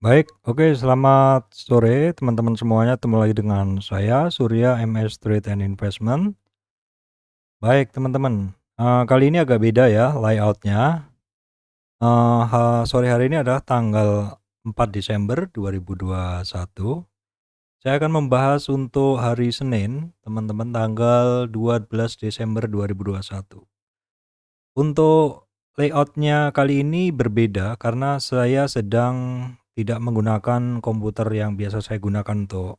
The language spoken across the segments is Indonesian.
Baik, oke, selamat sore teman-teman semuanya. Ketemu lagi dengan saya Surya MS Trade and Investment. Baik teman-teman, kali ini agak beda ya layoutnya. Sore hari ini adalah tanggal 4 Desember 2021. Saya akan membahas untuk hari Senin, teman-teman, tanggal 12 Desember 2021. Untuk layoutnya kali ini berbeda karena saya sedang tidak menggunakan komputer yang biasa saya gunakan untuk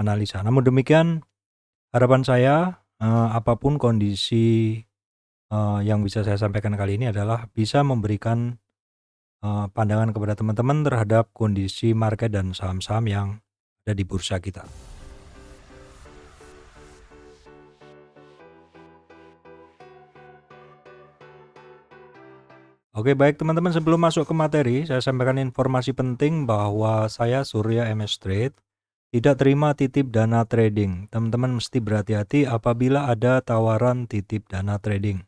analisa. Namun demikian, harapan saya, apapun kondisi, yang bisa saya sampaikan kali ini adalah bisa memberikan, pandangan kepada teman-teman terhadap kondisi market dan saham-saham yang ada di bursa kita. Oke, baik teman-teman, sebelum masuk ke materi, saya sampaikan informasi penting bahwa saya Surya MS Trade tidak terima titip dana trading. Teman-teman mesti berhati-hati apabila ada tawaran titip dana trading.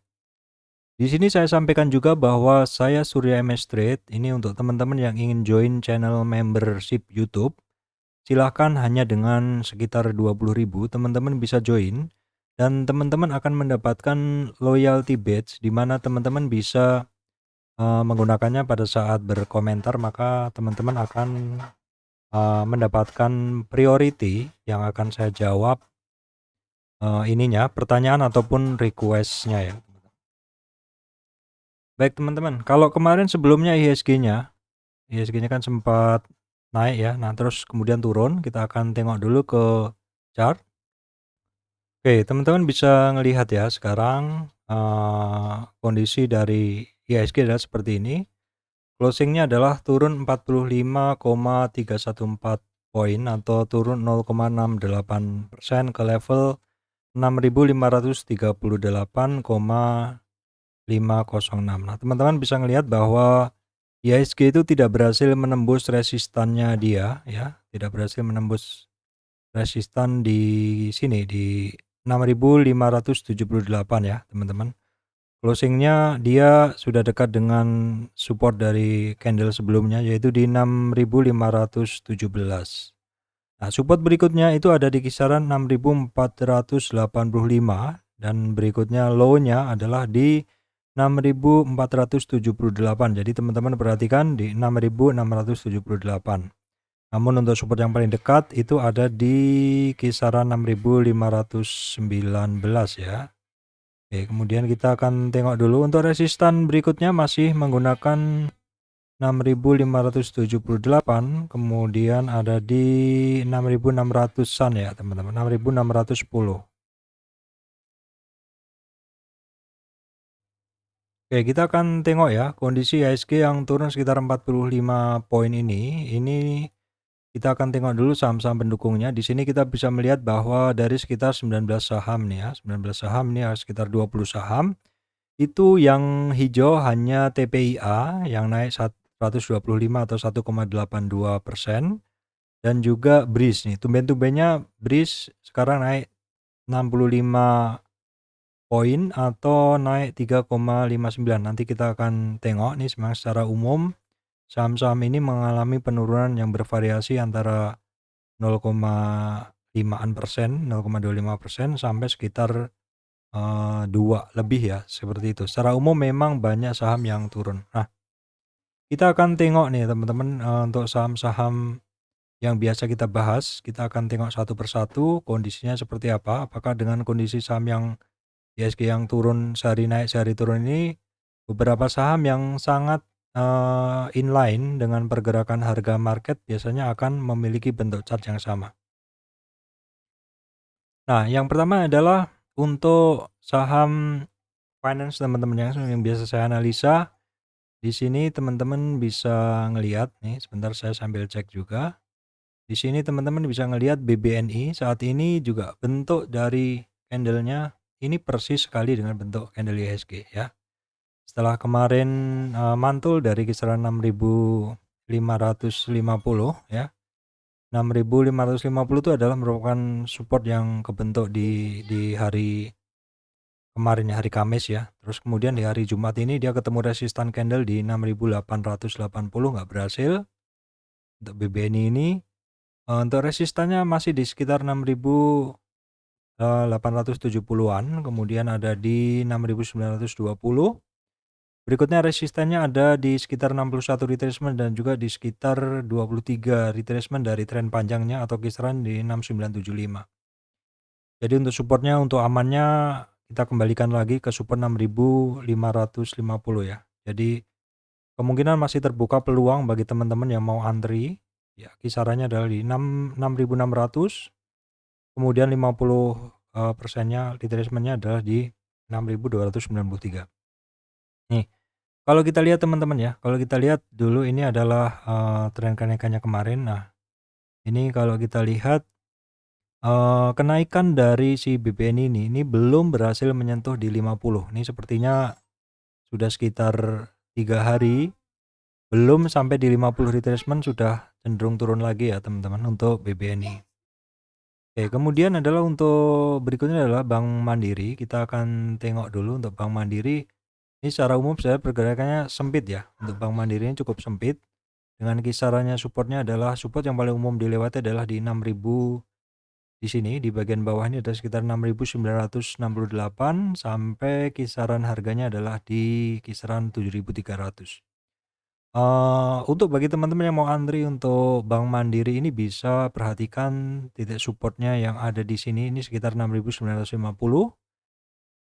Di sini saya sampaikan juga bahwa saya Surya MS Trade ini untuk teman-teman yang ingin join channel membership YouTube, silahkan hanya dengan sekitar 20.000 teman-teman bisa join dan teman-teman akan mendapatkan loyalty badge di mana teman-teman bisa menggunakannya pada saat berkomentar, maka teman-teman akan mendapatkan priority yang akan saya jawab pertanyaan ataupun request-nya ya. Baik teman-teman, kalau kemarin sebelumnya IHSG-nya kan sempat naik ya, nah terus kemudian turun, kita akan tengok dulu ke chart. Oke, teman-teman bisa ngelihat ya sekarang kondisi dari IHSG adalah seperti ini. Closingnya adalah turun 45,314 poin atau turun 0,68% ke level 6.538,506. Nah, teman-teman bisa ngelihat bahwa IHSG itu tidak berhasil menembus resistannya dia ya, tidak berhasil menembus resistan di sini di 6.578 ya, teman-teman. Closingnya dia sudah dekat dengan support dari candle sebelumnya yaitu di 6.517. Nah, support berikutnya itu ada di kisaran 6.485 dan berikutnya low-nya adalah di 6.478. Jadi teman-teman perhatikan di 6.678. Namun untuk support yang paling dekat itu ada di kisaran 6.519 ya. Oke, kemudian kita akan tengok dulu untuk resistan berikutnya masih menggunakan 6.578, kemudian ada di 6.600-an ya teman-teman, 6.610. Oke, kita akan tengok ya kondisi IHSG yang turun sekitar 45 poin ini kita akan tengok dulu saham-saham pendukungnya. Di sini kita bisa melihat bahwa dari sekitar 19 saham nih ya, 19 saham ini ada sekitar 20 saham. Itu yang hijau hanya TPIA yang naik 125 atau 1,82% dan juga BRIS nih. Tumben-tumbennya BRIS sekarang naik 65 poin atau naik 3,59. Nanti kita akan tengok nih memang secara umum saham-saham ini mengalami penurunan yang bervariasi antara 0,5%, 0,25% sampai sekitar 2 lebih ya, seperti itu. Secara umum memang banyak saham yang turun. Nah, kita akan tengok nih teman-teman, untuk saham-saham yang biasa kita bahas, kita akan tengok satu persatu kondisinya seperti apa. Apakah dengan kondisi saham yang IHSG yang turun sehari naik sehari turun ini, beberapa saham yang sangat inline dengan pergerakan harga market biasanya akan memiliki bentuk chart yang sama. Nah, yang pertama adalah untuk saham finance teman-teman yang biasa saya analisa. Di sini teman-teman bisa ngelihat nih, sebentar saya sambil cek juga. Di sini teman-teman bisa ngelihat BBNI saat ini juga bentuk dari candle-nya ini persis sekali dengan bentuk candle IHSG ya. Setelah kemarin mantul dari kisaran 6.550 ya. 6.550 itu adalah merupakan support yang kebentuk di hari kemarin ya, hari Kamis ya. Terus kemudian di hari Jumat ini dia ketemu resistan candle di 6.880 nggak berhasil. Untuk BBNI ini, untuk resistannya masih di sekitar 6.870-an, kemudian ada di 6.920. Berikutnya resistannya ada di sekitar 61 retracement dan juga di sekitar 23 retracement dari tren panjangnya atau kisaran di 6975. Jadi untuk supportnya, untuk amannya kita kembalikan lagi ke support 6.550 ya. Jadi kemungkinan masih terbuka peluang bagi teman-teman yang mau antri. Ya, kisarannya adalah di 6.600. Kemudian 50% retracement-nya adalah di 6.293. Nih, kalau kita lihat teman-teman ya, kalau kita lihat dulu ini adalah tren kenaikannya kemarin. Nah, ini kalau kita lihat kenaikan dari si BBN ini belum berhasil menyentuh di 50. Ini sepertinya sudah sekitar 3 hari belum sampai di 50 retracement, sudah cenderung turun lagi ya teman-teman untuk BBNI. Oke, kemudian adalah untuk berikutnya adalah Bank Mandiri. Kita akan tengok dulu untuk Bank Mandiri. Ini secara umum saya pergerakannya sempit ya. Untuk Bank Mandiri ini cukup sempit. Dengan kisarannya supportnya adalah support yang paling umum dilewati adalah di 6.000. Di sini di bagian bawah ini ada sekitar 6.968 sampai kisaran harganya adalah di kisaran 7.300. Untuk bagi teman-teman yang mau antri untuk Bank Mandiri ini bisa perhatikan titik supportnya yang ada di sini, ini sekitar 6.950.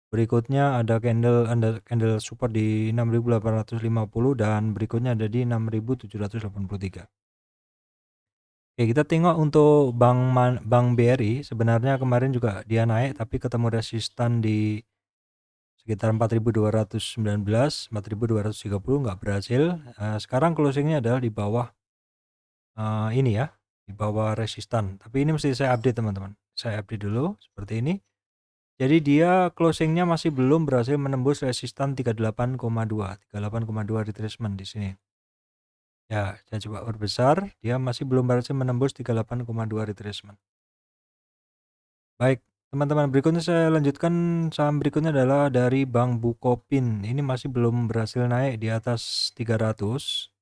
Berikutnya ada candle support di 6.850 dan berikutnya ada di 6.783. Oke, kita tengok untuk Bank BRI, sebenarnya kemarin juga dia naik tapi ketemu resistan di sekitar 4.219, 4.230 nggak berhasil. Sekarang closingnya adalah di bawah ini ya, di bawah resistan. Tapi ini mesti saya update teman-teman. Saya update dulu seperti ini. Jadi dia closingnya masih belum berhasil menembus resistan 38,2 retracement di sini. Ya, saya coba perbesar, dia masih belum berhasil menembus 38,2 retracement. Baik, teman-teman, berikutnya saya lanjutkan. Saham berikutnya adalah dari Bank Bukopin. Ini masih belum berhasil naik di atas 300.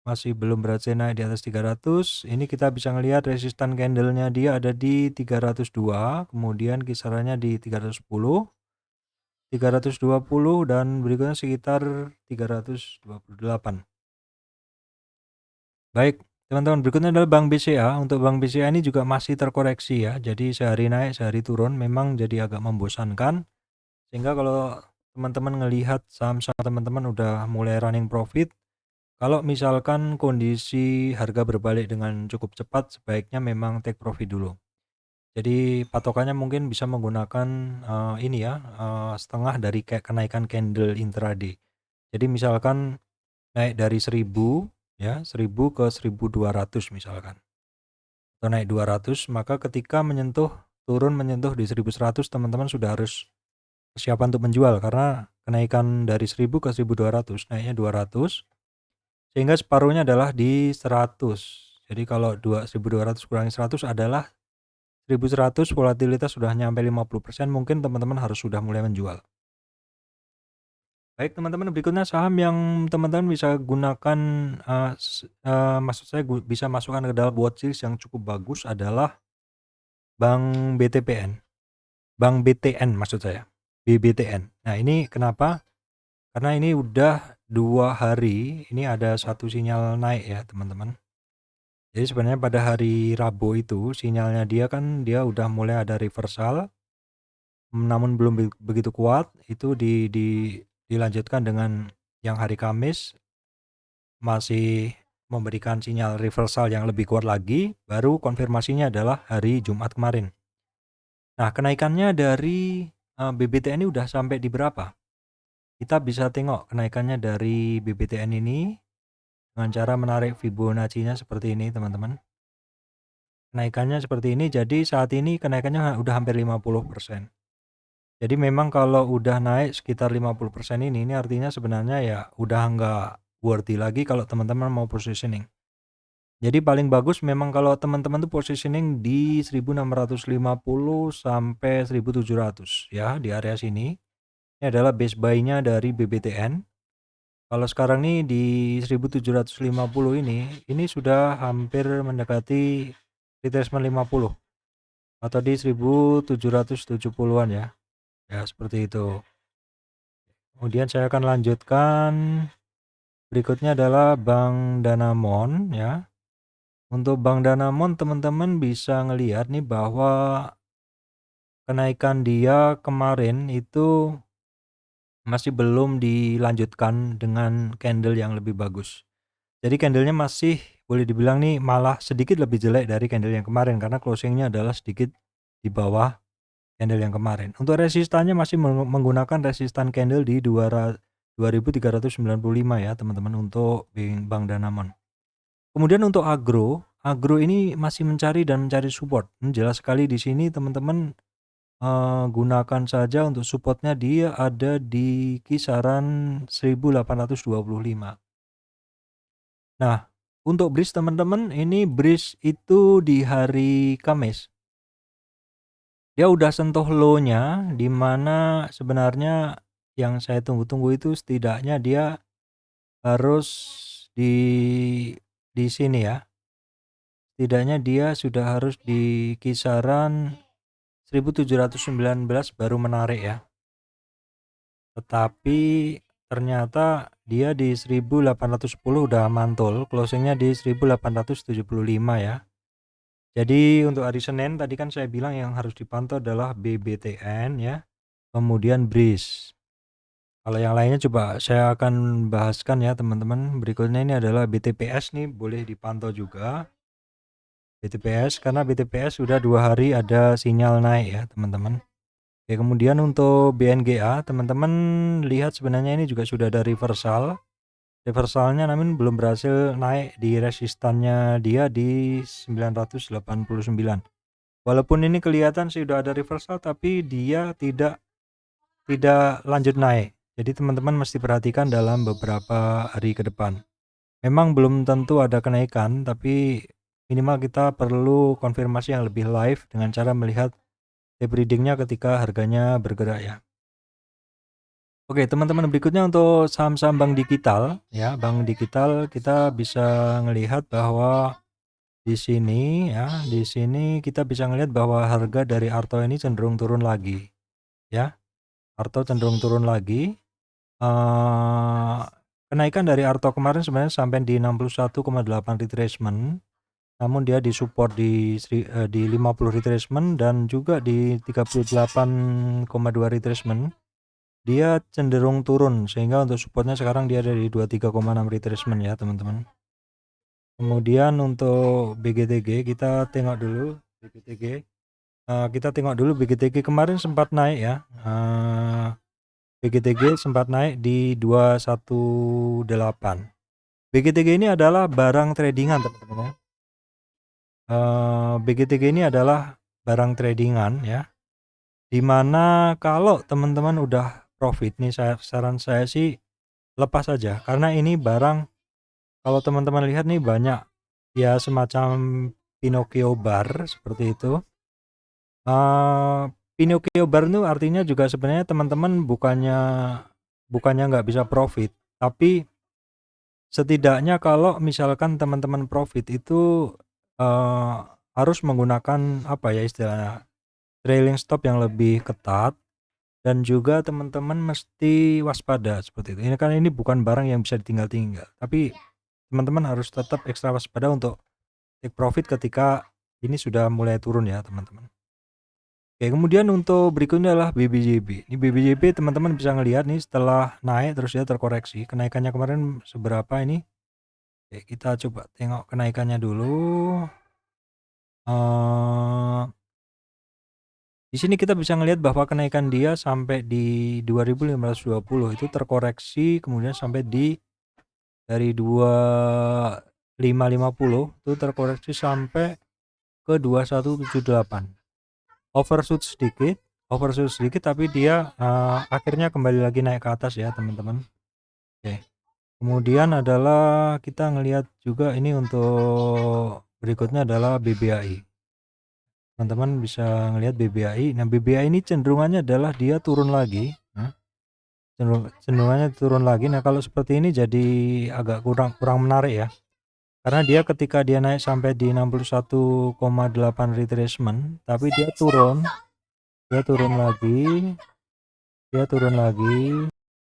Masih belum berhasil naik di atas 300. Ini kita bisa ngelihat resistan candlenya dia ada di 302, kemudian kisarannya di 310, 320 dan berikutnya sekitar 328. Baik, teman-teman, berikutnya adalah Bank BCA. Untuk Bank BCA ini juga masih terkoreksi ya. Jadi sehari naik, sehari turun, memang jadi agak membosankan. Sehingga kalau teman-teman ngelihat saham-saham teman-teman udah mulai running profit, kalau misalkan kondisi harga berbalik dengan cukup cepat, sebaiknya memang take profit dulu. Jadi patokannya mungkin bisa menggunakan ini ya, setengah dari kenaikan candle intraday. Jadi misalkan naik dari 1000 ya, 1000 ke 1200 misalkan. Atau naik 200, maka ketika turun menyentuh di 1100, teman-teman sudah harus persiapan untuk menjual karena kenaikan dari 1000 ke 1200, naiknya 200. Sehingga separuhnya adalah di 100. Jadi kalau 1.200 kurangi 100 adalah 1.100, volatilitas sudah nyampe 50%, mungkin teman-teman harus sudah mulai menjual. Baik teman-teman, berikutnya saham yang teman-teman bisa gunakan, maksud saya bisa masukkan ke dalam watchlist yang cukup bagus adalah Bank BTN maksud saya, BBTN. Nah ini kenapa? Karena ini udah 2 hari, ini ada satu sinyal naik ya teman-teman. Jadi sebenarnya pada hari Rabu itu sinyalnya dia udah mulai ada reversal, namun belum begitu kuat. Itu dilanjutkan dengan yang hari Kamis masih memberikan sinyal reversal yang lebih kuat lagi, baru konfirmasinya adalah hari Jumat kemarin. Nah, kenaikannya dari BBTN ini udah sampai di berapa? Kita bisa tengok kenaikannya dari BBTN ini dengan cara menarik Fibonacci-nya seperti ini, teman-teman. Kenaikannya seperti ini, jadi saat ini kenaikannya udah hampir 50%. Jadi memang kalau udah naik sekitar 50% ini artinya sebenarnya ya udah nggak worthy lagi kalau teman-teman mau positioning. Jadi paling bagus memang kalau teman-teman tuh positioning di 1650 sampai 1700 ya, di area sini. Ini adalah base buy-nya dari BBTN. Kalau sekarang nih di 1750 ini sudah hampir mendekati retracement 50 atau di 1770-an ya. Ya, seperti itu. Kemudian saya akan lanjutkan, berikutnya adalah Bank Danamon ya. Untuk Bank Danamon teman-teman bisa ngelihat nih bahwa kenaikan dia kemarin itu masih belum dilanjutkan dengan candle yang lebih bagus. Jadi candlenya masih boleh dibilang nih malah sedikit lebih jelek dari candle yang kemarin karena closingnya adalah sedikit di bawah candle yang kemarin. Untuk resistannya masih menggunakan resistan candle di 2395 ya teman-teman untuk Bank Danamon. Kemudian untuk agro ini masih mencari support. Jelas sekali di sini teman-teman gunakan saja untuk supportnya, dia ada di kisaran 1825. Nah, untuk bridge teman-teman, ini bridge itu di hari Kamis. Dia udah sentuh low-nya, di mana sebenarnya yang saya tunggu-tunggu itu setidaknya dia harus di sini ya. Setidaknya dia sudah harus di kisaran 1719 baru menarik ya. Tetapi ternyata dia di 1810 udah mantul, closingnya di 1875 ya. Jadi untuk hari Senin tadi kan saya bilang yang harus dipantau adalah BBTN ya, kemudian BRIS. Kalau yang lainnya coba saya akan bahaskan ya teman-teman. Berikutnya ini adalah BTPS nih, boleh dipantau juga. BTPS karena BTPS sudah 2 hari ada sinyal naik ya teman-teman. Oke, kemudian untuk BNGA teman-teman lihat sebenarnya ini juga sudah ada reversalnya namun belum berhasil naik di resistannya dia di 989. Walaupun ini kelihatan sudah ada reversal tapi dia tidak lanjut naik. Jadi teman-teman mesti perhatikan dalam beberapa hari ke depan. Memang belum tentu ada kenaikan tapi minimal kita perlu konfirmasi yang lebih live dengan cara melihat tape readingnya ketika harganya bergerak ya. Oke teman-teman, berikutnya untuk saham-saham bank digital ya. Bank digital kita bisa ngelihat bahwa di sini ya, di sini kita bisa ngelihat bahwa harga dari Arto ini cenderung turun lagi ya. Arto cenderung turun lagi. Kenaikan dari Arto kemarin sebenarnya sampai di 61,8 retracement. Namun dia disupport di 50 retracement dan juga di 38,2 retracement. Dia cenderung turun sehingga untuk supportnya sekarang dia ada di 23,6 retracement ya teman-teman. Kemudian untuk BGTG kita tengok dulu BGTG. Kita tengok dulu BGTG kemarin sempat naik ya. BGTG sempat naik di 218. BGTG ini adalah barang tradingan teman-teman ya. BGTG ini adalah barang tradingan ya. Dimana kalau teman-teman udah profit nih, saran saya sih lepas aja karena ini barang, kalau teman-teman lihat nih banyak ya semacam Pinocchio bar seperti itu. Pinocchio bar itu artinya juga sebenarnya teman-teman bukannya nggak bisa profit, tapi setidaknya kalau misalkan teman-teman profit itu harus menggunakan apa ya istilahnya, trailing stop yang lebih ketat. Dan juga teman-teman mesti waspada seperti itu. Ini kan ini bukan barang yang bisa ditinggal-tinggal, tapi teman-teman harus tetap ekstra waspada untuk take profit ketika ini sudah mulai turun ya teman-teman. Oke, kemudian untuk berikutnya adalah BBJB. Ini BBJB teman-teman bisa ngelihat nih setelah naik terus dia terkoreksi. Kenaikannya kemarin seberapa ini? Oke, kita coba tengok kenaikannya dulu. Di sini kita bisa ngelihat bahwa kenaikan dia sampai di 2520 itu terkoreksi kemudian sampai di dari 2550 itu terkoreksi sampai ke 2178. Overshoot sedikit tapi dia akhirnya kembali lagi naik ke atas ya teman-teman. Oke. Kemudian adalah kita ngelihat juga ini untuk berikutnya adalah BBAI. Teman-teman bisa ngelihat BBAI. Nah, BBAI ini cenderungannya adalah dia turun lagi. cenderungannya turun lagi. Nah, kalau seperti ini jadi agak kurang menarik ya. Karena dia ketika dia naik sampai di 61,8 retracement, tapi dia turun lagi,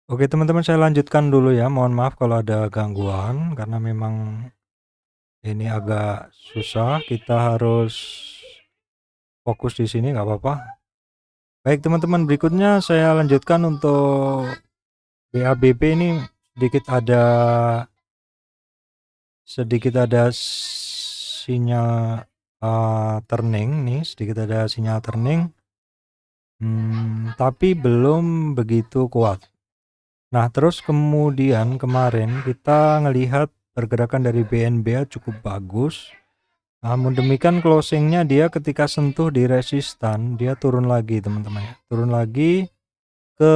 Oke, teman-teman, saya lanjutkan dulu ya. Mohon maaf kalau ada gangguan karena memang ini agak susah. Kita harus fokus di sini, nggak apa-apa. Baik, teman-teman, berikutnya saya lanjutkan untuk BABP ini sedikit ada sinyal turning nih, tapi belum begitu kuat. Nah, terus kemudian kemarin kita ngelihat pergerakan dari BNBA cukup bagus. Namun demikian closingnya dia ketika sentuh di resistan, dia turun lagi, teman-teman ya. Turun lagi ke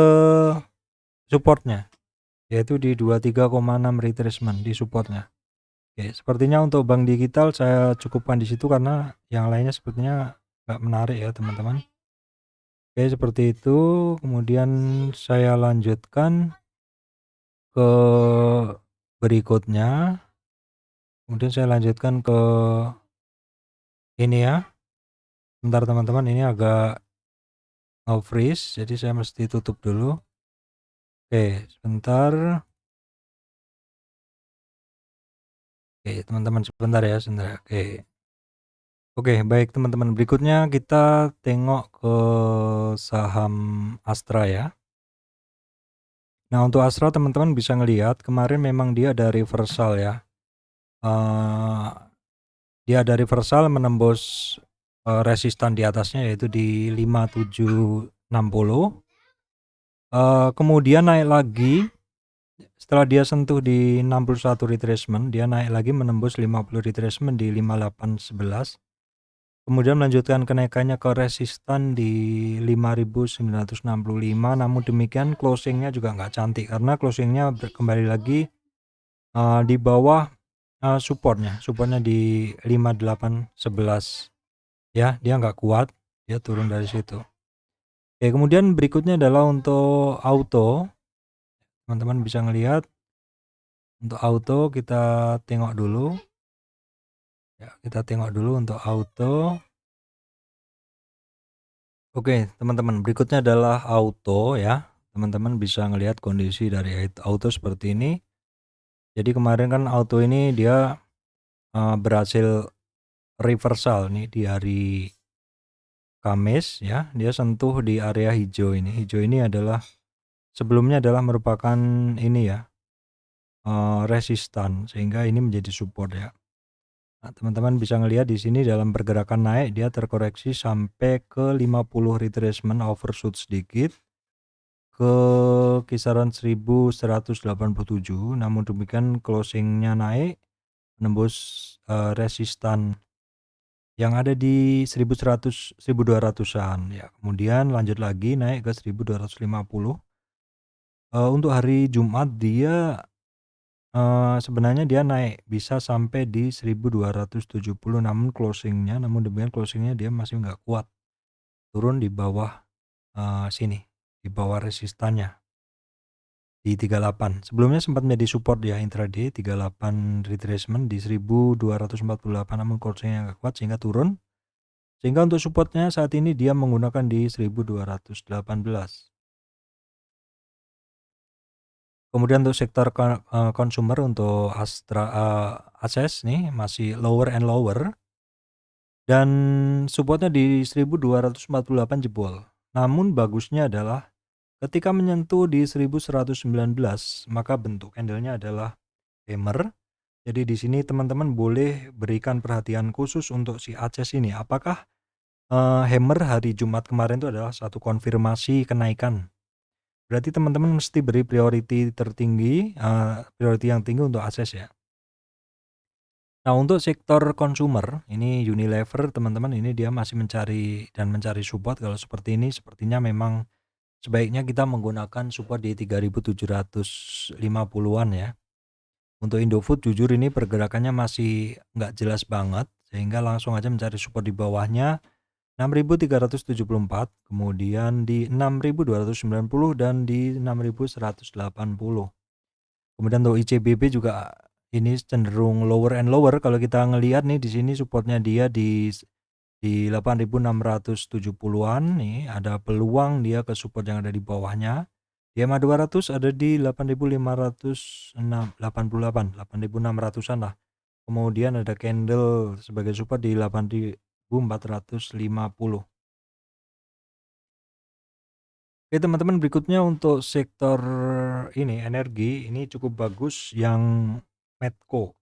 supportnya, yaitu di 23,6 retracement di supportnya. Oke, sepertinya untuk bank digital saya cukupkan di situ karena yang lainnya sepertinya nggak menarik ya, teman-teman. Oke, seperti itu. Kemudian saya lanjutkan ke berikutnya. Kemudian saya lanjutkan ke ini ya. Bentar, teman-teman, ini agak freeze, jadi saya mesti tutup dulu. Oke, sebentar. Oke, teman-teman, sebentar ya, sebentar. Oke, baik, teman-teman. Berikutnya kita tengok ke saham Astra ya. Nah, untuk Astra teman-teman bisa ngelihat kemarin memang dia ada reversal ya. Dia ada reversal menembus resistan di atasnya, yaitu di 5760. Kemudian naik lagi setelah dia sentuh di 61 retracement, dia naik lagi menembus 50 retracement di 5811. Kemudian melanjutkan kenaikannya ke resistan di 5965. Namun demikian closingnya juga nggak cantik karena closingnya kembali lagi di bawah supportnya di 5811 ya. Dia nggak kuat, dia turun dari situ. Oke, kemudian berikutnya adalah untuk auto. Teman-teman bisa ngelihat untuk auto, kita tengok dulu ya, untuk auto. Oke, teman-teman, berikutnya adalah auto ya. Teman-teman bisa ngelihat kondisi dari auto seperti ini. Jadi kemarin kan auto ini dia berhasil reversal nih di hari Kamis ya. Dia sentuh di area hijau ini. Hijau ini adalah sebelumnya adalah merupakan ini ya, resistan, sehingga ini menjadi support ya. Nah, teman-teman bisa ngelihat di sini dalam pergerakan naik dia terkoreksi sampai ke 50 retracement, overshoot sedikit ke kisaran 1187. Namun demikian closingnya naik menembus resistan yang ada di 1100 1200-an ya. Kemudian lanjut lagi naik ke 1250. Untuk hari Jumat dia sebenarnya dia naik bisa sampai di 1270, namun demikian closingnya dia masih nggak kuat, turun di bawah sini, di bawah resistannya di 38. Sebelumnya sempat menjadi support ya intraday 38 retracement di 1248, namun closingnya nggak kuat sehingga turun. Sehingga untuk supportnya saat ini dia menggunakan di 1218. Kemudian untuk sektor consumer untuk Astra Access nih masih lower and lower dan supportnya di 1248 jebol. Namun bagusnya adalah ketika menyentuh di 1119 maka bentuk candlenya adalah hammer. Jadi di sini teman-teman boleh berikan perhatian khusus untuk si Access ini. Apakah hammer hari Jumat kemarin itu adalah satu konfirmasi kenaikan? Berarti teman-teman mesti beri priority tertinggi, priority yang tinggi untuk Access ya. Nah, untuk sektor consumer, ini Unilever teman-teman, ini dia masih mencari support. Kalau seperti ini sepertinya memang sebaiknya kita menggunakan support di 3750-an ya. Untuk Indofood jujur ini pergerakannya masih nggak jelas banget, sehingga langsung aja mencari support di bawahnya. 6.374, kemudian di 6.290 dan di 6.180. Kemudian untuk ICBP juga ini cenderung lower and lower. Kalau kita ngelihat nih di sini supportnya dia di 8.670-an nih, ada peluang dia ke support yang ada di bawahnya. Di EMA 200 ada di 8.588, 8.600-an lah. Kemudian ada candle sebagai support di 8.450. Oke teman-teman, berikutnya untuk sektor ini energi ini cukup bagus yang Medco.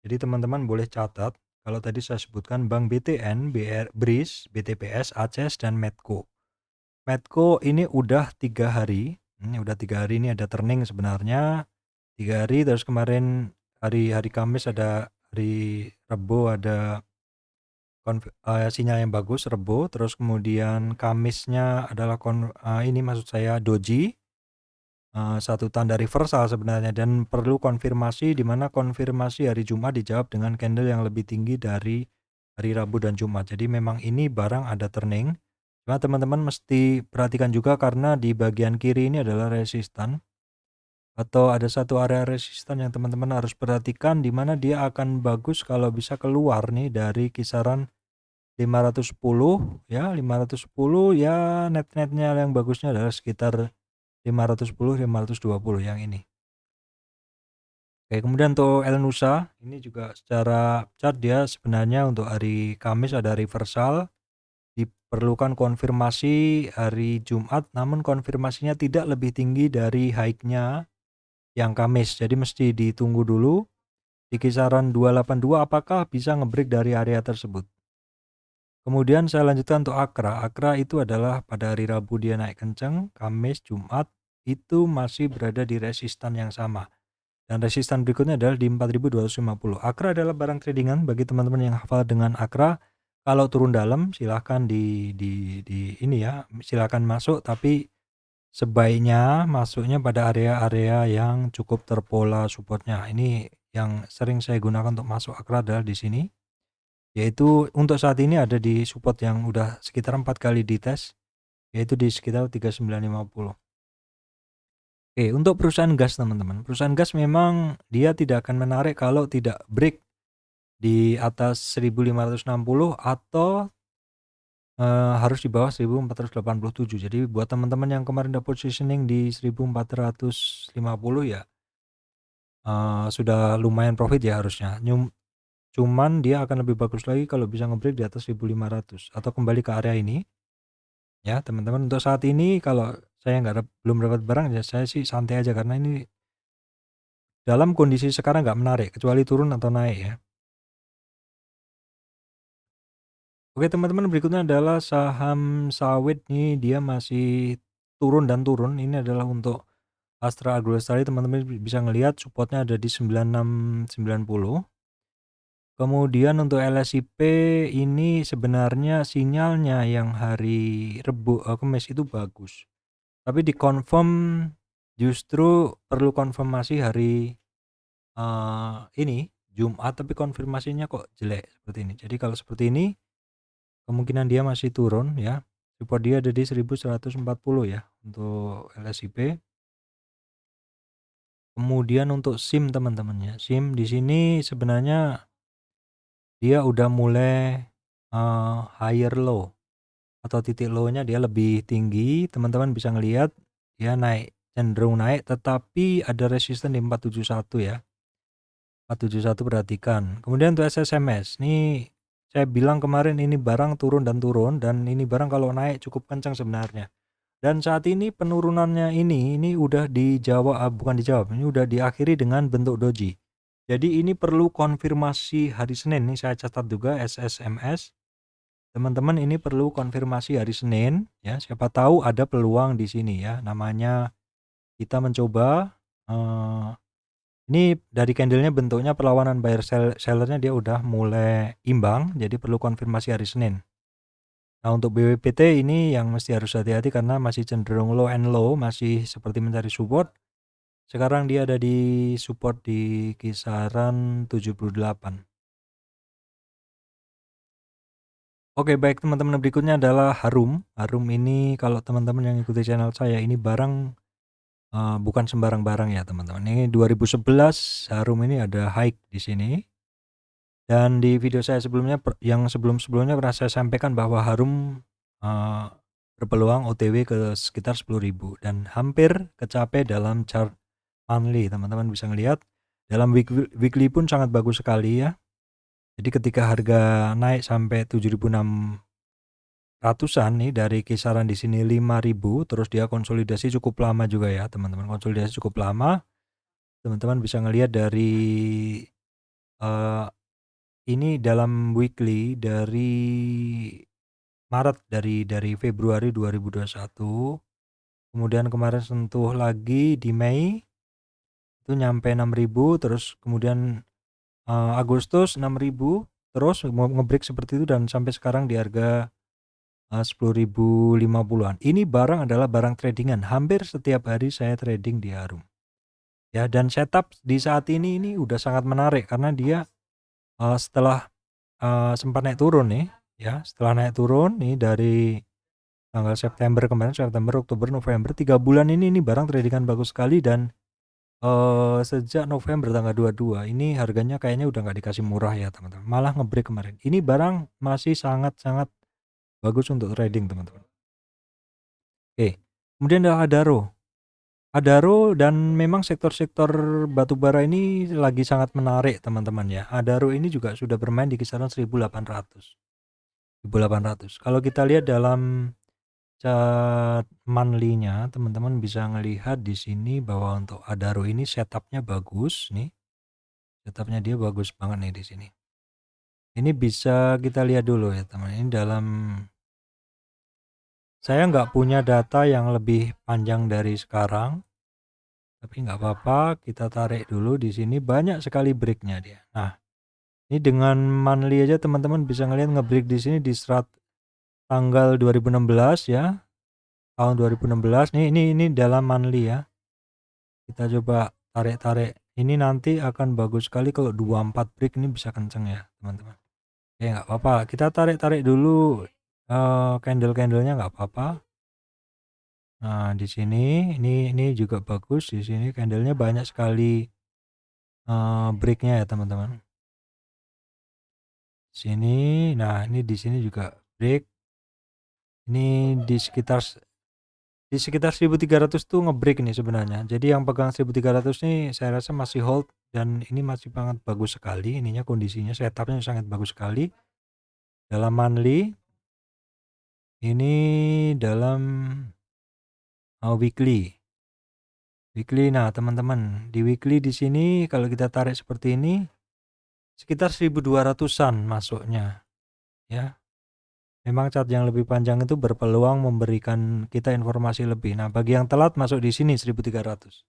Jadi teman-teman boleh catat kalau tadi saya sebutkan Bank BTN, BRIS, BTPS, ACES dan Medco. Medco ini udah 3 hari, ini ada turning sebenarnya 3 hari. Terus kemarin hari Kamis ada, hari Rebo ada sinyal yang bagus Rebo. Terus kemudian Kamisnya adalah ini maksud saya doji, satu tanda reversal sebenarnya, dan perlu konfirmasi, di mana konfirmasi hari Jumat dijawab dengan candle yang lebih tinggi dari hari Rabu dan Jumat. Jadi memang ini barang ada turning. Cuma teman-teman mesti perhatikan juga karena di bagian kiri ini adalah resistan, atau ada satu area resistan yang teman-teman harus perhatikan, di mana dia akan bagus kalau bisa keluar nih dari kisaran 510 ya, 510 ya, net-netnya yang bagusnya adalah sekitar 510, 520 yang ini. Oke, kemudian untuk El Nusa ini juga secara chart dia sebenarnya untuk hari Kamis ada reversal, diperlukan konfirmasi hari Jumat, namun konfirmasinya tidak lebih tinggi dari high-nya yang Kamis. Jadi mesti ditunggu dulu di kisaran 282 apakah bisa ngebreak dari area tersebut. Kemudian saya lanjutkan untuk Akra. Akra itu adalah pada hari Rabu dia naik kenceng, Kamis, Jumat itu masih berada di resistan yang sama. Dan resistan berikutnya adalah di 4.250. Akra adalah barang tradingan bagi teman-teman yang hafal dengan Akra. Kalau turun dalam silahkan di ini ya, silahkan masuk, tapi sebaiknya masuknya pada area-area yang cukup terpola supportnya. Ini yang sering saya gunakan untuk masuk Akra adalah di sini. Yaitu untuk saat ini ada di support yang udah sekitar 4 kali dites, yaitu di sekitar 3950. Oke, untuk perusahaan gas teman-teman, perusahaan gas memang dia tidak akan menarik kalau tidak break di atas 1560 atau harus di bawah 1487. Jadi buat teman-teman yang kemarin udah positioning di 1450 ya, sudah lumayan profit ya harusnya. Cuman dia akan lebih bagus lagi kalau bisa ngebreak di atas 1500 atau kembali ke area ini. Ya teman-teman, untuk saat ini kalau saya belum dapat barang ya saya sih santai aja, karena ini dalam kondisi sekarang nggak menarik kecuali turun atau naik ya. Oke teman-teman, berikutnya adalah saham sawit nih, dia masih turun dan turun. Ini adalah untuk Astra Agrolestari, teman-teman bisa ngelihat supportnya ada di 9690. Kemudian untuk LSIP ini sebenarnya sinyalnya yang hari Kamis itu bagus. Tapi dikonfirm justru perlu konfirmasi hari ini Jumat, tapi konfirmasinya kok jelek seperti ini. Jadi kalau seperti ini kemungkinan dia masih turun ya. Support dia ada di 1140 ya untuk LSIP. Kemudian untuk SIM teman-teman ya. SIM di sini sebenarnya dia udah mulai higher low atau titik low-nya dia lebih tinggi. Teman-teman bisa ngelihat dia cenderung naik, tetapi ada resisten di 471 ya. 471 perhatikan. Kemudian untuk SSMS, nih saya bilang kemarin ini barang turun dan ini barang kalau naik cukup kencang sebenarnya. Dan saat ini penurunannya ini udah bukan dijawab, ini udah diakhiri dengan bentuk doji. Jadi ini perlu konfirmasi hari Senin. Nih saya catat juga SSMS. Teman-teman ini perlu konfirmasi hari Senin ya. Siapa tahu ada peluang di sini ya. Namanya kita mencoba ini dari candlenya bentuknya perlawanan buyer sellernya dia udah mulai imbang, jadi perlu konfirmasi hari Senin. Nah untuk BWPT ini yang mesti harus hati-hati karena masih cenderung low and low, masih seperti mencari support. Sekarang dia ada di support di kisaran 78. Oke, baik teman-teman, berikutnya adalah Harum. Harum ini kalau teman-teman yang ikuti channel saya ini barang bukan sembarang barang ya teman-teman. Ini 2011 Harum ini ada hike di sini. Dan di video saya sebelumnya yang sebelum-sebelumnya pernah saya sampaikan bahwa Harum berpeluang OTW ke sekitar 10.000 dan hampir kecapai dalam chart monthly. Teman-teman bisa ngelihat dalam weekly pun sangat bagus sekali ya. Jadi ketika harga naik sampai 7.600-an nih dari kisaran di sini 5.000, terus dia konsolidasi cukup lama juga ya teman-teman. Konsolidasi cukup lama. Teman-teman bisa ngelihat dari ini dalam weekly dari Maret, dari Februari 2021. Kemudian kemarin sentuh lagi di Mei itu nyampe 6.000, terus kemudian Agustus 6.000, terus nge-break seperti itu dan sampai sekarang di harga 10.050-an. Ini barang adalah barang tradingan. Hampir setiap hari saya trading di Harum. Ya, dan setup di saat ini udah sangat menarik karena dia setelah sempat naik turun nih, ya. Setelah naik turun nih dari tanggal September kemarin, September, Oktober, November, 3 bulan ini barang tradingan bagus sekali dan sejak November tanggal 22 ini harganya kayaknya udah nggak dikasih murah ya teman-teman, malah nge-break kemarin. Ini barang masih sangat-sangat bagus untuk trading teman-teman. Oke, kemudian ada Adaro dan memang sektor-sektor batubara ini lagi sangat menarik teman-teman ya. Adaro ini juga sudah bermain di kisaran 1.800. Kalau kita lihat dalam chart monthly-nya, teman-teman bisa ngelihat di sini bahwa untuk Adaro ini setupnya bagus nih. Setupnya dia bagus banget nih di sini. Ini bisa kita lihat dulu ya teman. Ini dalam, saya nggak punya data yang lebih panjang dari sekarang, tapi nggak apa-apa. Kita tarik dulu di sini, banyak sekali breaknya dia. Nah, ini dengan monthly aja teman-teman bisa ngelihat nge-break di sini di tanggal 2016 ya, tahun 2016. Ini dalam monthly ya. Kita coba tarik-tarik. Ini nanti akan bagus sekali kalau 24 break, ini bisa kenceng ya teman-teman. Oke, nggak apa-apa. Kita tarik-tarik dulu candle-candlenya nggak apa-apa. Nah, di sini ini juga bagus. Di sini candlenya banyak sekali breaknya ya teman-teman. Sini, nah ini di sini juga break. Ini di sekitar 1.300 tuh ngebreak nih sebenarnya. Jadi yang pegang 1.300 nih saya rasa masih hold dan ini masih sangat bagus sekali. Ininya kondisinya, setupnya sangat bagus sekali. Dalam monthly, ini dalam weekly. Nah teman-teman, di weekly di sini kalau kita tarik seperti ini sekitar 1.200-an masuknya ya. Memang chart yang lebih panjang itu berpeluang memberikan kita informasi lebih. Nah, bagi yang telat masuk di sini 1.300.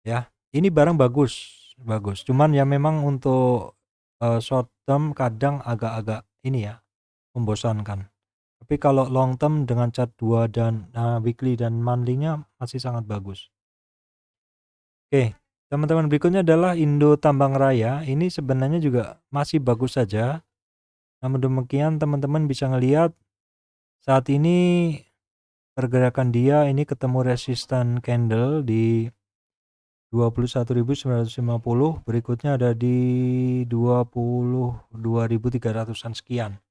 Ya, ini barang bagus. Cuman ya memang untuk short term kadang agak-agak ini ya, membosankan. Tapi kalau long term dengan chart 2 dan weekly dan monthly-nya masih sangat bagus. Oke, teman-teman, berikutnya adalah Indo Tambang Raya. Ini sebenarnya juga masih bagus saja. Namun demikian teman-teman bisa ngelihat saat ini pergerakan dia ini ketemu resistan candle di 21.950, berikutnya ada di 22.300-an sekian.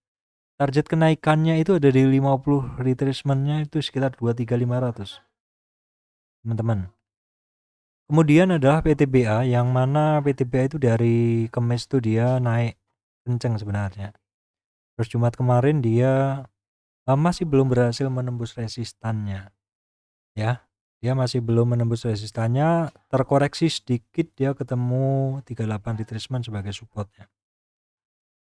Target kenaikannya itu ada di 50, retracement-nya itu sekitar 23.500. Teman-teman. Kemudian adalah PTBA, yang mana PTBA itu dari Kamis itu dia naik kenceng sebenarnya. Terus Jumat kemarin dia masih belum berhasil menembus resistannya. Ya, dia masih belum menembus resistannya, terkoreksi sedikit, dia ketemu 38 retracement sebagai supportnya.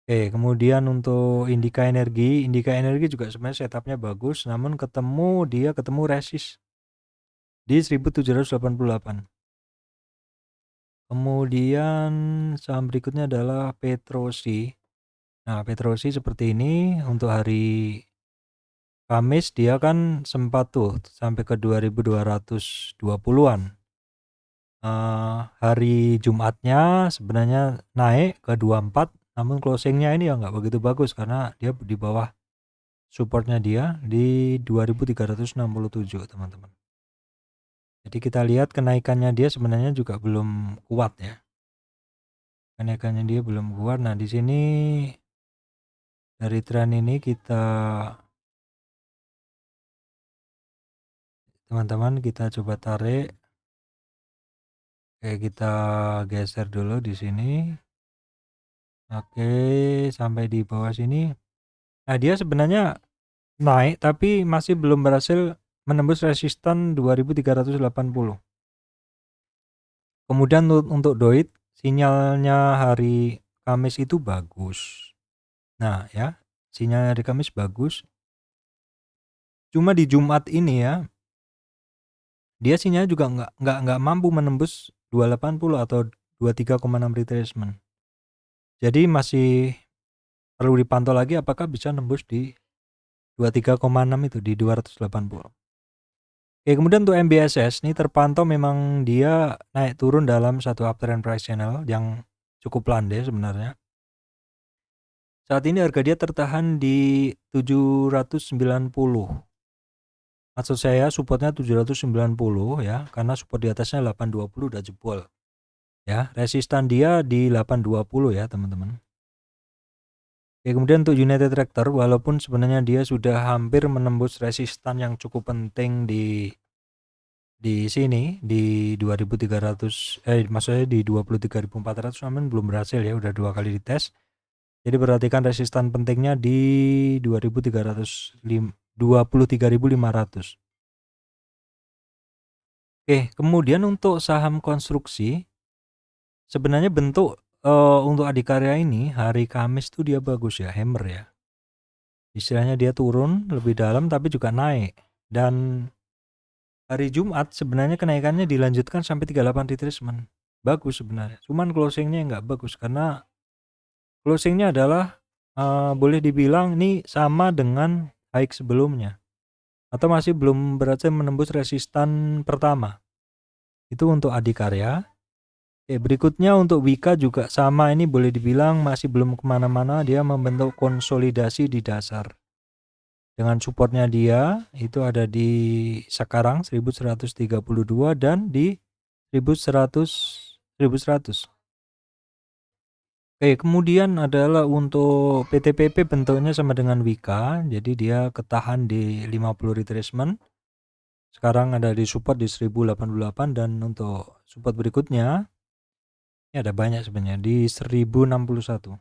Oke, kemudian untuk Indika Energi juga sebenarnya setupnya bagus, namun dia ketemu resist di 1788. Kemudian saham berikutnya adalah Petrosi. Nah, Petrosi seperti ini untuk hari Kamis dia kan sempat tuh sampai ke 2.220-an. Hari Jumatnya sebenarnya naik ke 24, namun closingnya ini ya nggak begitu bagus karena dia di bawah supportnya dia di 2367 teman-teman. Jadi kita lihat kenaikannya dia sebenarnya juga belum kuat ya. Kenaikannya dia belum kuat. Nah, di sini dari tren ini teman-teman kita coba tarik. Oke, kita geser dulu di sini. Oke, sampai di bawah sini. Nah, dia sebenarnya naik tapi masih belum berhasil menembus resistan 2380. Kemudian untuk Doit, sinyalnya hari Kamis itu bagus. Nah, ya, sinyalnya hari Kamis bagus. Cuma di Jumat ini ya, dia sinyalnya juga nggak mampu menembus 280 atau 23,6 retracement. Jadi masih perlu dipantau lagi apakah bisa nembus di 23,6 itu di 280. Oke, kemudian untuk MBSS ini terpantau memang dia naik turun dalam satu uptrend price channel yang cukup landai sebenarnya. Saat ini harga dia tertahan di 790. Maksud saya supportnya 790 ya, karena support di atasnya 820 udah jebol. Ya, resistan dia di 820 ya, teman-teman. Oke, kemudian untuk United Tractor, walaupun sebenarnya dia sudah hampir menembus resistan yang cukup penting di sini di 2300 maksudnya di 23.400, namun belum berhasil ya, udah 2 kali dites. Jadi perhatikan resistan pentingnya di 23.500. Oke, kemudian untuk saham konstruksi sebenarnya bentuk untuk adikarya ini hari Kamis tuh dia bagus ya, hammer ya. Istilahnya dia turun lebih dalam tapi juga naik. Dan hari Jumat sebenarnya kenaikannya dilanjutkan sampai 38 retracement. Bagus sebenarnya. Cuman closingnya nggak bagus karena closingnya adalah boleh dibilang ini sama dengan high sebelumnya. Atau masih belum berhasil menembus resistan pertama. Itu untuk adikarya. Berikutnya untuk Wika juga sama, ini boleh dibilang masih belum kemana-mana, dia membentuk konsolidasi di dasar. Dengan supportnya dia itu ada di sekarang 1132 dan di 1100. Oke, kemudian adalah untuk PTPP bentuknya sama dengan Wika, jadi dia ketahan di 50 retracement. Sekarang ada di support di 1088 dan untuk support berikutnya ini ada banyak sebenarnya di 1061.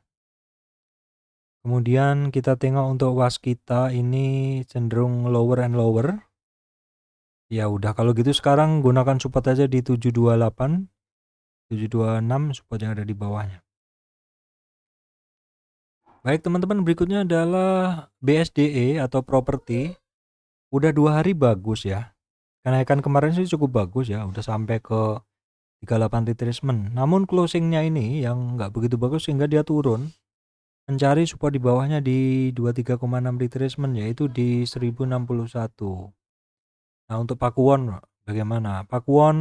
Kemudian kita tengok untuk Waskita ini cenderung lower and lower. Ya udah kalau gitu sekarang gunakan support aja di 728, 726 support yang ada di bawahnya. Baik teman-teman, berikutnya adalah BSDE atau properti. Udah 2 hari bagus ya. Kenaikan kemarin sih cukup bagus ya, udah sampai ke 38 retracement. Namun closingnya ini yang nggak begitu bagus sehingga dia turun. Mencari support di bawahnya di 23,6 retracement yaitu di 1061. Nah, untuk Pakuwon bagaimana? Pakuwon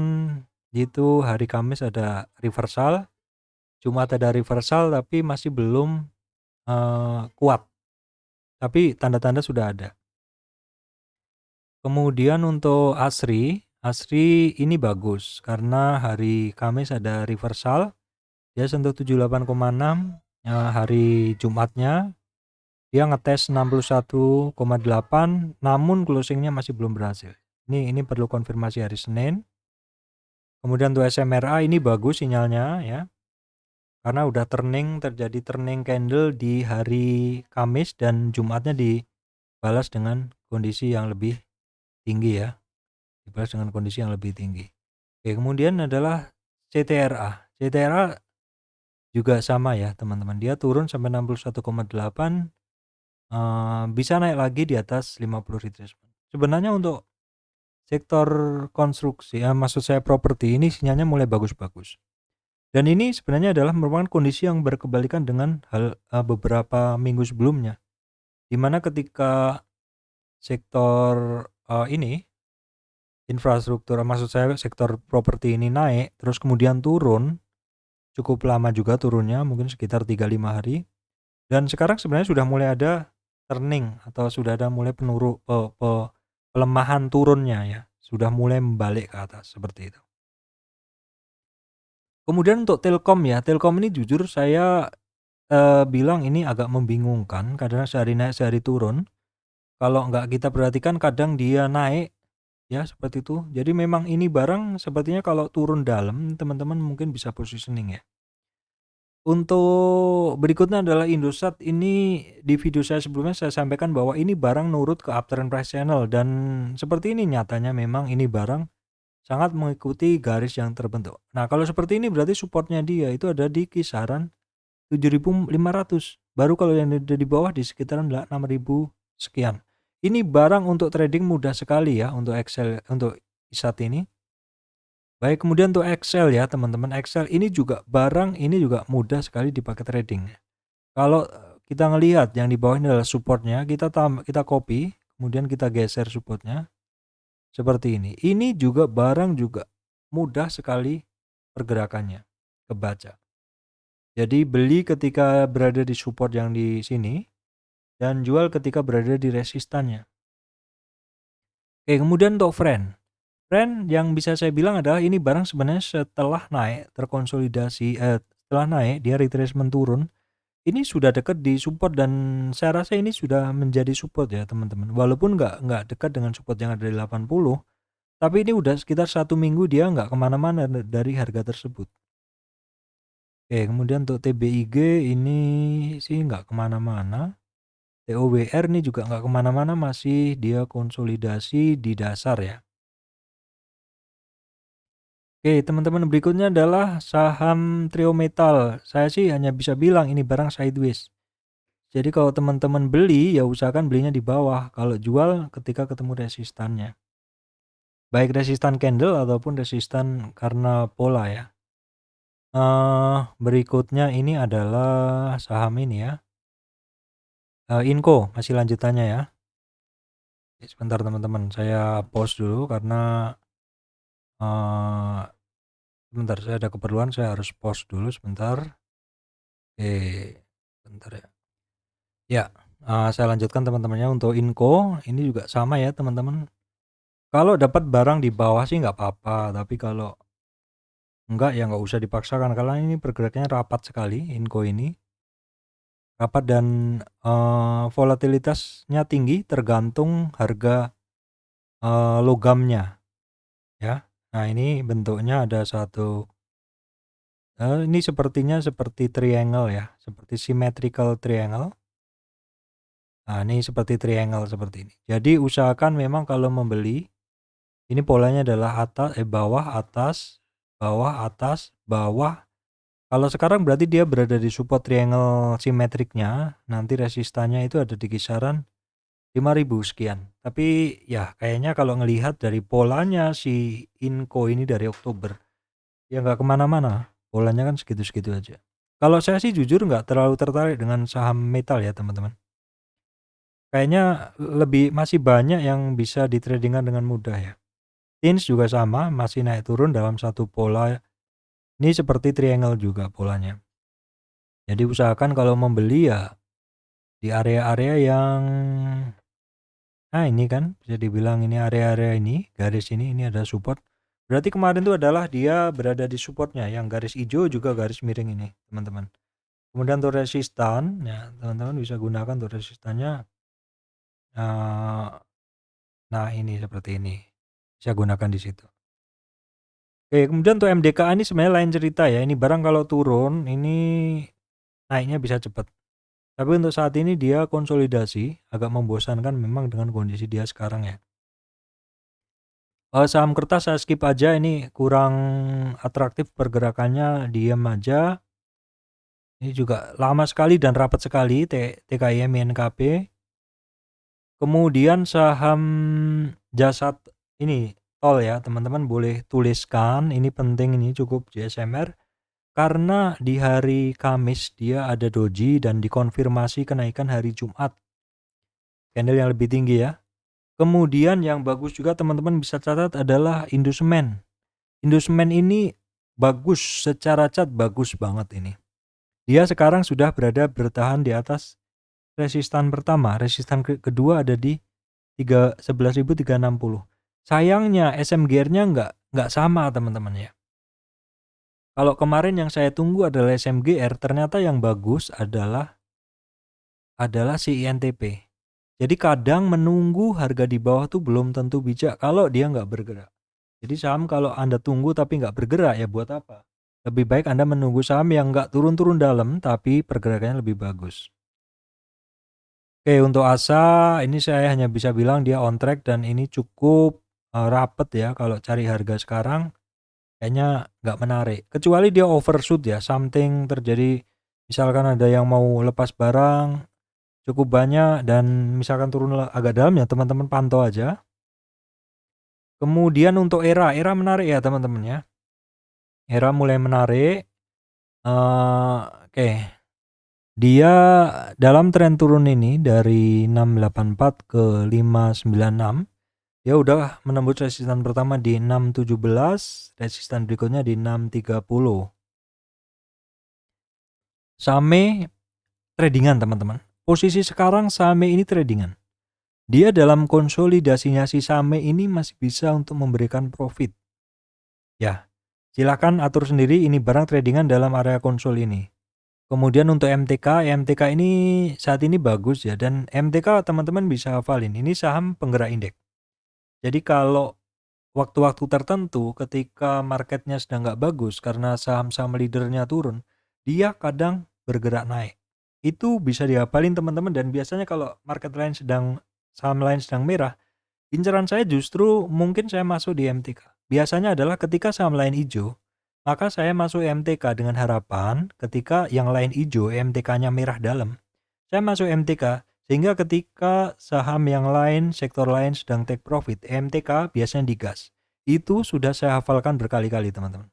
itu hari Kamis ada reversal, Jumat ada reversal tapi masih belum kuat. Tapi tanda-tanda sudah ada. Kemudian untuk Asri ini bagus karena hari Kamis ada reversal, dia sentuh 78,6, hari Jumatnya dia ngetes 61,8 namun closingnya masih belum berhasil. Ini perlu konfirmasi hari Senin. Kemudian untuk SMRA ini bagus sinyalnya ya. Karena udah terjadi turning candle di hari Kamis dan Jumatnya dibalas dengan kondisi yang lebih tinggi ya. Dibalas dengan kondisi yang lebih tinggi. Oke, kemudian adalah CTRA. CTRA juga sama ya, teman-teman. Dia turun sampai 61,8, bisa naik lagi di atas 50 retracement. Sebenarnya untuk sektor konstruksi, maksud saya properti ini sinyalnya mulai bagus-bagus. Dan ini sebenarnya adalah merupakan kondisi yang berkebalikan dengan beberapa minggu sebelumnya. Dimana ketika sektor ini infrastruktur, maksud saya sektor properti ini naik terus kemudian turun, cukup lama juga turunnya, mungkin sekitar 3-5 hari. Dan sekarang sebenarnya sudah mulai ada turning atau sudah ada mulai pelemahan turunnya ya, sudah mulai membalik ke atas seperti itu. Kemudian untuk Telkom ya, Telkom ini jujur saya, bilang ini agak membingungkan karena sehari naik sehari turun. Kalau nggak kita perhatikan kadang dia naik ya seperti itu. Jadi memang ini barang sepertinya kalau turun dalam teman-teman mungkin bisa positioning ya. Untuk berikutnya adalah Indosat, ini di video saya sebelumnya saya sampaikan bahwa ini barang nurut ke uptrend price channel dan seperti ini nyatanya memang ini barang sangat mengikuti garis yang terbentuk. Nah, kalau seperti ini berarti supportnya dia itu ada di kisaran 7.500. Baru kalau yang ada di bawah di sekitaran 6.000 sekian. Ini barang untuk trading mudah sekali ya untuk Excel untuk saat ini. Baik, kemudian untuk Excel ya teman-teman, Excel ini juga barang ini juga mudah sekali dipakai trading. Kalau kita ngelihat yang di bawah ini adalah supportnya, kita copy, kemudian kita geser supportnya seperti ini. Ini juga barang juga mudah sekali pergerakannya kebaca. Jadi beli ketika berada di support yang di sini dan jual ketika berada di resistannya. Oke, kemudian untuk friend yang bisa saya bilang adalah ini barang sebenarnya setelah naik terkonsolidasi, setelah naik dia retracement turun, ini sudah dekat di support dan saya rasa ini sudah menjadi support ya teman-teman. Walaupun nggak dekat dengan support yang ada di 80, tapi ini udah sekitar 1 minggu dia nggak kemana-mana dari harga tersebut. Oke, kemudian untuk TBIG ini sih nggak kemana-mana. TOWR ini juga nggak kemana-mana, masih dia konsolidasi di dasar ya. Oke, teman-teman, berikutnya adalah saham Trio Metal. Saya sih hanya bisa bilang ini barang sideways. Jadi kalau teman-teman beli ya usahakan belinya di bawah. Kalau jual ketika ketemu resistannya. Baik resistan candle ataupun resistan karena pola ya. Berikutnya ini adalah saham ini ya. Inco masih lanjutannya ya. Sebentar teman-teman, saya pause dulu karena eh sebentar, saya ada keperluan, saya harus pause dulu sebentar. Bentar ya. Ya, saya lanjutkan teman-temannya. Untuk Inco ini juga sama ya teman-teman. Kalau dapat barang di bawah sih nggak apa-apa, tapi kalau enggak ya nggak usah dipaksakan karena ini pergerakannya rapat sekali. Inco ini rapat dan volatilitasnya tinggi tergantung harga logamnya ya. Nah, ini bentuknya ada satu, ini sepertinya seperti triangle ya, seperti symmetrical triangle. Nah, ini seperti triangle seperti ini. Jadi usahakan memang kalau membeli ini polanya adalah bawah, atas, bawah, atas, bawah. Kalau sekarang berarti dia berada di support triangle simetriknya, nanti resistannya itu ada di kisaran 5.000 sekian. Tapi ya kayaknya kalau ngelihat dari polanya si Inco ini dari Oktober, ya nggak kemana-mana. Polanya kan segitu-segitu aja. Kalau saya sih jujur nggak terlalu tertarik dengan saham metal ya teman-teman. Kayaknya masih banyak yang bisa ditradingkan dengan mudah ya. Tins juga sama, masih naik turun dalam satu pola. Ini seperti triangle juga polanya. Jadi usahakan kalau membeli ya di area-area yang ini kan bisa dibilang ini area-area ini, garis ini ada support. Berarti kemarin itu adalah dia berada di supportnya yang garis hijau juga garis miring ini, teman-teman. Kemudian untuk resistan, ya teman-teman bisa gunakan untuk resistannya. Nah, ini seperti ini. Bisa gunakan di situ. Oke, kemudian untuk MDKA ini sebenarnya lain cerita ya. Ini barang kalau turun ini naiknya bisa cepat. Tapi untuk saat ini dia konsolidasi, agak membosankan memang dengan kondisi dia sekarang ya. Saham kertas saya skip aja, ini kurang atraktif pergerakannya, diam aja. Ini juga lama sekali dan rapat sekali TKIM INKP. Kemudian saham jasad ini tol ya, teman-teman boleh tuliskan, ini penting, ini cukup JSMR. Karena di hari Kamis dia ada doji dan dikonfirmasi kenaikan hari Jumat. Candle yang lebih tinggi ya. Kemudian yang bagus juga teman-teman bisa catat adalah Indosemen. Indosemen ini bagus, secara chart bagus banget ini. Dia sekarang sudah bertahan di atas resistan pertama, resistan kedua ada di 11.360. Sayangnya SMGR-nya nggak sama teman-teman ya. Kalau kemarin yang saya tunggu adalah SMGR, ternyata yang bagus adalah si INTP. Jadi kadang menunggu harga di bawah tuh belum tentu bijak kalau dia nggak bergerak. Jadi saham kalau Anda tunggu tapi nggak bergerak ya buat apa? Lebih baik Anda menunggu saham yang nggak turun-turun dalam tapi pergerakannya lebih bagus. Oke, untuk ASA ini saya hanya bisa bilang dia on track dan ini cukup rapet ya. Kalau cari harga sekarang kayaknya nggak menarik. Kecuali dia overshoot ya, something terjadi. Misalkan ada yang mau lepas barang cukup banyak dan misalkan turun agak dalam ya teman-teman pantau aja. Kemudian untuk era menarik ya teman-teman ya. Era mulai menarik. Oke. Dia dalam tren turun ini dari 684 ke 596. Dia udah menembus resistan pertama di 617, resistan berikutnya di 630. Same tradingan teman-teman. Posisi sekarang Same ini tradingan. Dia dalam konsolidasinya si Same ini masih bisa untuk memberikan profit. Ya, silakan atur sendiri ini barang tradingan dalam area konsol ini. Kemudian untuk MTK ini saat ini bagus ya, dan MTK teman-teman bisa hafalin, ini saham penggerak indeks. Jadi kalau waktu-waktu tertentu ketika marketnya sedang nggak bagus karena saham-saham leadernya turun, dia kadang bergerak naik. Itu bisa dihafalin teman-teman, dan biasanya kalau saham lain sedang merah, inceran saya justru mungkin saya masuk di MTK. Biasanya adalah ketika saham lain hijau, maka saya masuk MTK dengan harapan ketika yang lain hijau, MTK-nya merah dalam, saya masuk MTK sehingga ketika saham yang lain, sektor lain sedang take profit, MTK biasanya digas. Itu sudah saya hafalkan berkali-kali teman-teman.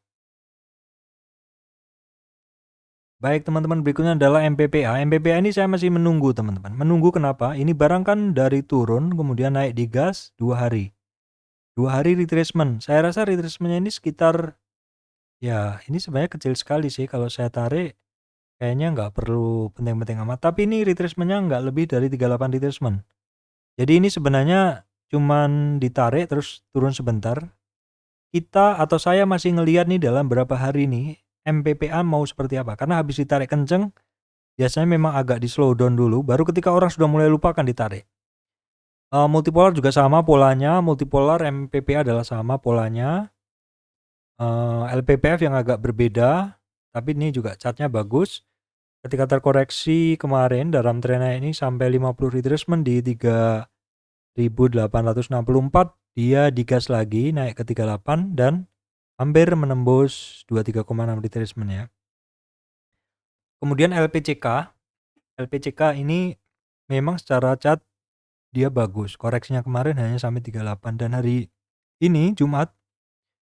Baik teman-teman, berikutnya adalah MPPA. MPPA ini saya masih menunggu teman-teman. Menunggu kenapa? Ini barang kan dari turun kemudian naik digas 2 hari. 2 hari retracement. Saya rasa retracementnya ini sekitar, ya ini sebenarnya kecil sekali sih, kalau saya tarik kayaknya nggak perlu penting-penting amat. Tapi ini retracementnya nggak lebih dari 38 retracement. Jadi ini sebenarnya cuman ditarik terus turun sebentar. Kita atau saya masih ngelihat nih dalam berapa hari nih MPPA mau seperti apa. Karena habis ditarik kenceng, biasanya memang agak di slow down dulu, baru ketika orang sudah mulai lupa kan ditarik. Multipolar juga sama polanya, multipolar MPPA adalah sama polanya. LPPF yang agak berbeda, tapi ini juga chartnya bagus. Ketika terkoreksi kemarin dalam trennya ini sampai 50 retracement di 3.864, dia digas lagi naik ke 38 dan hampir menembus 23,6 retracement ya. Kemudian LPCK ini memang secara chart dia bagus. Koreksinya kemarin hanya sampai 38 dan hari ini Jumat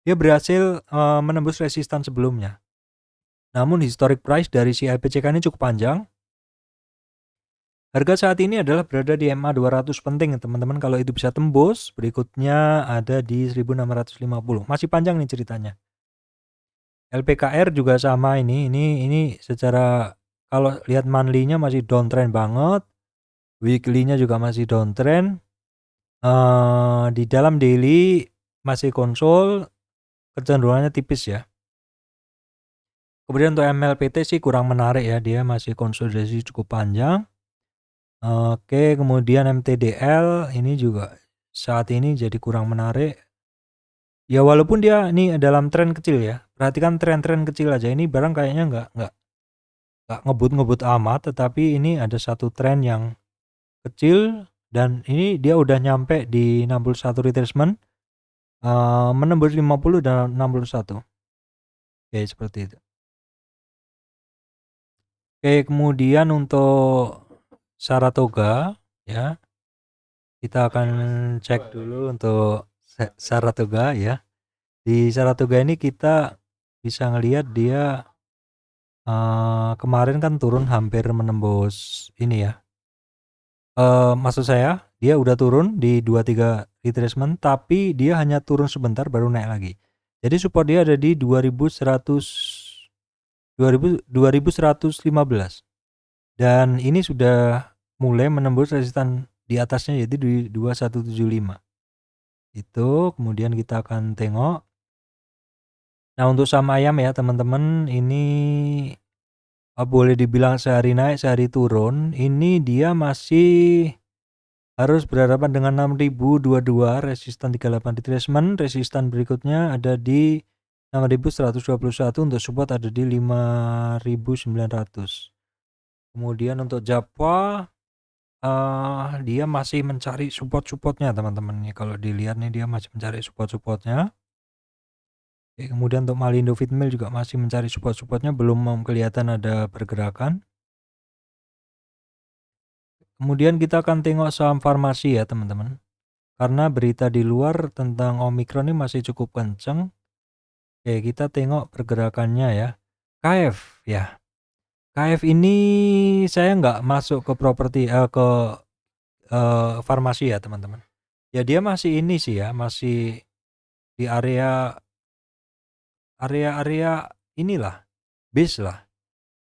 dia berhasil menembus resistan sebelumnya. Namun historic price dari si LPCK ini cukup panjang. Harga saat ini adalah berada di MA 200 penting teman-teman, kalau itu bisa tembus, berikutnya ada di 1650. Masih panjang nih ceritanya. LPKR juga sama ini secara kalau lihat monthly-nya masih downtrend banget. Weekly-nya juga masih downtrend. Di dalam daily masih konsol, kecenderungannya tipis ya. Kemudian untuk MLPT sih kurang menarik ya, dia masih konsolidasi cukup panjang. Oke, kemudian MTDL ini juga saat ini jadi kurang menarik. Ya walaupun dia ini dalam tren kecil ya. Perhatikan tren-tren kecil aja, ini barang kayaknya nggak ngebut amat, tetapi ini ada satu tren yang kecil dan ini dia udah nyampe di 61 retracement, menembus 50 dan 61. Oke, seperti itu. Oke, kemudian untuk Saratoga ya. Kita akan cek dulu untuk Saratoga ya. Di Saratoga ini kita bisa ngelihat dia kemarin kan turun hampir menembus ini ya. Maksud saya dia udah turun di 23 retracement, tapi dia hanya turun sebentar baru naik lagi. Jadi support dia ada di 2115 dan ini sudah mulai menembus resistan di atasnya yaitu di 2175. Itu kemudian kita akan tengok. Nah, untuk saham ayam ya teman-teman, ini boleh dibilang sehari naik sehari turun. Ini dia masih harus berhadapan dengan 6022 resistan 38 retracement. Resistan berikutnya ada di 6121, untuk support ada di 5900. Kemudian untuk Japwa dia masih mencari support-supportnya teman-teman. Nih kalau dilihat nih dia masih mencari support-supportnya. Oke, kemudian untuk Malindo Feedmill juga masih mencari support-supportnya, belum kelihatan ada pergerakan. Kemudian kita akan tengok saham farmasi ya teman-teman. Karena berita di luar tentang Omikron ini masih cukup kenceng. Oke, kita tengok pergerakannya ya. KF ya. KF ini saya nggak masuk ke properti ke farmasi ya teman-teman. Ya dia masih ini sih ya, masih di area inilah, base lah.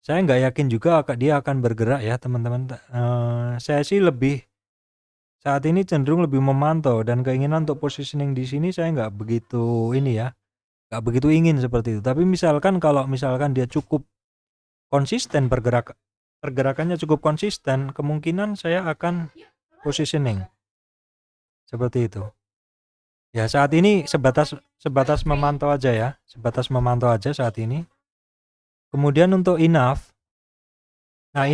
Saya nggak yakin juga dia akan bergerak ya teman-teman. Saya sih lebih saat ini cenderung lebih memantau, dan keinginan untuk positioning di sini saya nggak begitu ini ya, nggak begitu ingin seperti itu. Tapi misalkan kalau misalkan dia cukup konsisten pergerakannya cukup konsisten, kemungkinan saya akan positioning seperti itu. Ya saat ini sebatas memantau aja ya, sebatas memantau aja saat ini. Kemudian untuk INAF, nah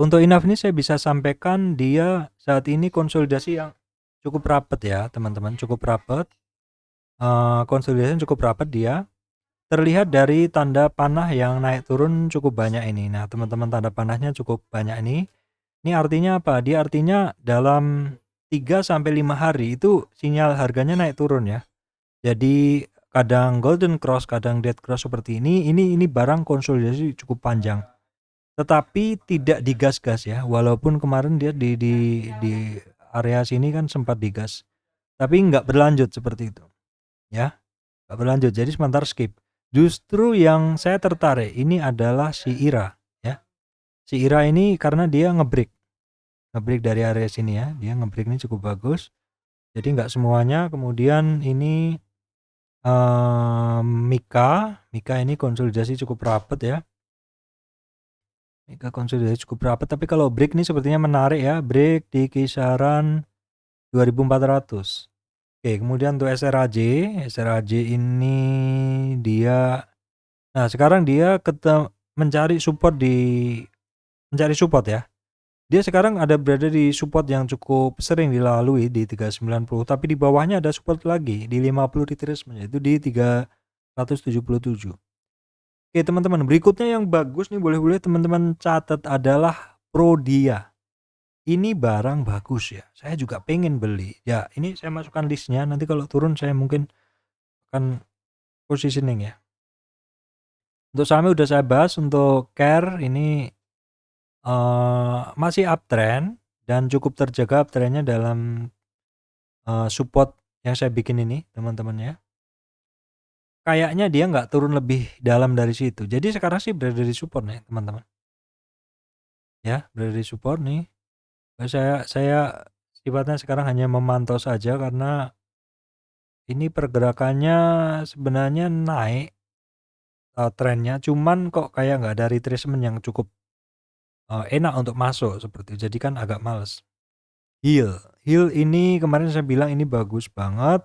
untuk INAF ini saya bisa sampaikan dia saat ini konsolidasi yang cukup rapat ya teman-teman, cukup rapat. Konsolidasi cukup rapat dia. Terlihat dari tanda panah yang naik turun cukup banyak ini. Nah teman-teman, tanda panahnya cukup banyak ini. Ini artinya apa? Dia artinya dalam 3-5 hari itu sinyal harganya naik turun ya. Jadi kadang golden cross, kadang dead cross seperti ini barang konsolidasi cukup panjang. Tetapi tidak digas-gas ya. Walaupun kemarin dia di area sini kan sempat digas. Tapi nggak berlanjut seperti itu. Ya, nggak berlanjut. Jadi sebentar skip. Justru yang saya tertarik ini adalah si IRA ya. Si IRA ini karena dia ngebreak dari area sini ya. Dia ngebreak ini cukup bagus. Jadi nggak semuanya. Kemudian ini Mika ini konsolidasi cukup rapat ya. Mika konsolidasi cukup rapat, tapi kalau break ini sepertinya menarik ya. Break di kisaran 2400. Oke, kemudian untuk SRAJ ini dia, nah sekarang dia mencari support ya. Dia sekarang berada di support yang cukup sering dilalui di 390, tapi di bawahnya ada support lagi di 50 retracement, yaitu di 377. Oke teman-teman, berikutnya yang bagus nih, boleh-boleh teman-teman catat adalah Prodia. Ini barang bagus ya, saya juga pengen beli ya. Ini saya masukkan listnya, nanti kalau turun saya mungkin akan positioning ya. Untuk sahamnya udah saya bahas. Untuk Care ini masih uptrend dan cukup terjaga uptrendnya dalam support yang saya bikin ini teman-teman ya. Kayaknya dia nggak turun lebih dalam dari situ. Jadi sekarang sih berada di support nih teman-teman. Ya, berada di support nih. Saya sifatnya sekarang hanya memantau saja, karena ini pergerakannya sebenarnya naik trennya, cuman kok kayak nggak ada retracement yang cukup enak untuk masuk seperti itu. Jadi kan agak males. Hill ini kemarin saya bilang ini bagus banget.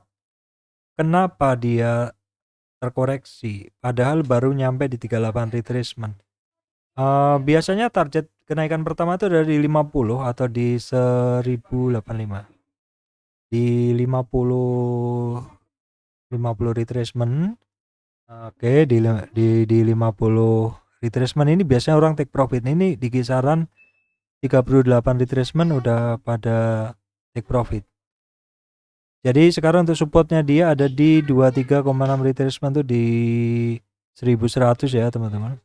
Kenapa dia terkoreksi padahal baru nyampe di 38 retracement? Biasanya target kenaikan pertama itu ada di 50 atau di 1085. Di 50 retracement. Oke, di 50 retracement ini biasanya orang take profit. Ini di kisaran 38 retracement udah pada take profit. Jadi sekarang untuk supportnya dia ada di 23,6 retracement tuh di 1100 ya teman-teman.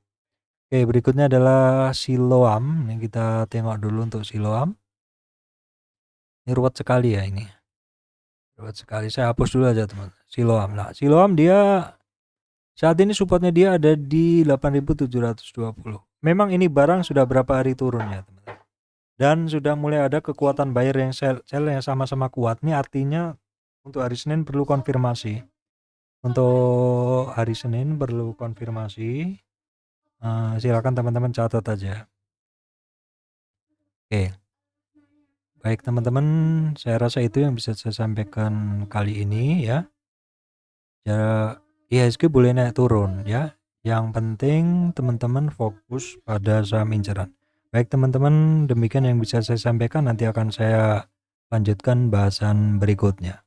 Oke, berikutnya adalah Siloam. Ini kita tengok dulu untuk Siloam. Ini ruwet sekali ya ini. Cepat sekali, saya hapus dulu aja teman. Siloam. Nah, Siloam dia saat ini supportnya dia ada di 8.720. Memang ini barang sudah berapa hari turun ya teman-teman. Dan sudah mulai ada kekuatan buyer yang sell yang sama-sama kuat. Ini artinya untuk hari Senin perlu konfirmasi. Untuk hari Senin perlu konfirmasi. Silakan teman-teman catat aja. Oke. Baik teman-teman, saya rasa itu yang bisa saya sampaikan kali ini ya. Ya, IHSG boleh naik turun ya. Yang penting teman-teman fokus pada saham inceran. Baik teman-teman, demikian yang bisa saya sampaikan. Nanti akan saya lanjutkan bahasan berikutnya.